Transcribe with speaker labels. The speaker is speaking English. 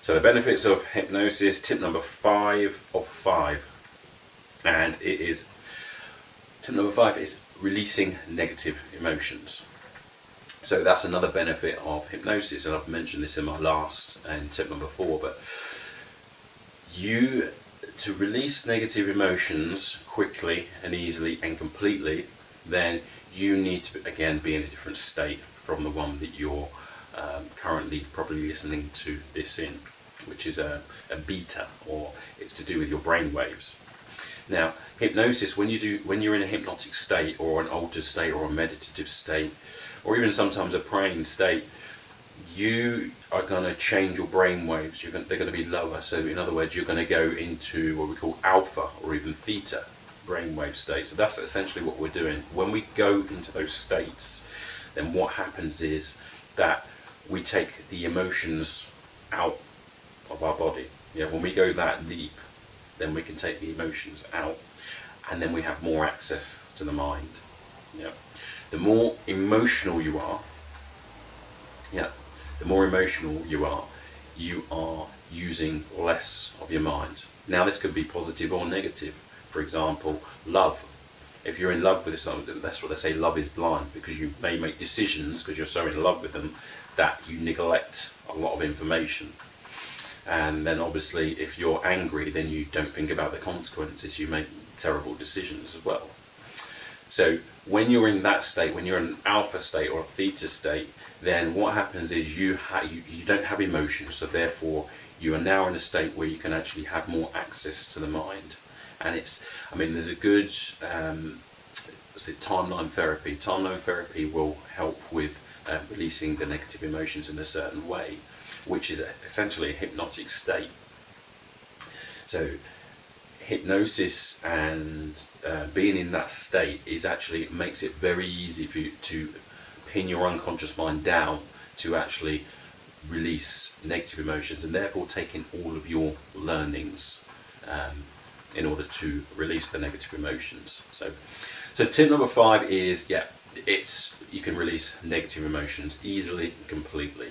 Speaker 1: So the benefits of hypnosis, tip number 5 of 5, and it is, tip number 5 is releasing negative emotions. So that's another benefit of hypnosis, and I've mentioned this in my last and tip number 4, but to release negative emotions quickly and easily and completely, then you need to again be in a different state from the one that you're currently probably listening to this in, which is a beta, or it's to do with your brain waves. Now, hypnosis, when you're in a hypnotic state or an altered state or a meditative state, or even sometimes a praying state, you are going to change your brain waves. They're going to be lower. So in other words, you're going to go into what we call alpha or even theta brainwave states. So that's essentially what we're doing. When we go into those states, then what happens is that we take the emotions out of our body. When we go that deep, then we can take the emotions out, and then we have more access to the mind. The more emotional you are, you are using less of your mind. Now, this could be positive or negative. For example, love. If you're in love with someone, that's what they say, love is blind, because you may make decisions because you're so in love with them that you neglect a lot of information. And then obviously if you're angry, then you don't think about the consequences. You make terrible decisions as well. So when you're in that state, when you're in an alpha state or a theta state, then what happens is you don't have emotions, so therefore you are now in a state where you can actually have more access to the mind. And there's a good timeline therapy. Timeline therapy will help with releasing the negative emotions in a certain way, which is essentially a hypnotic state. So hypnosis and being in that state makes it very easy for you to pin your unconscious mind down to actually release negative emotions, and therefore taking all of your learnings in order to release the negative emotions. So tip number 5 is you can release negative emotions easily and completely.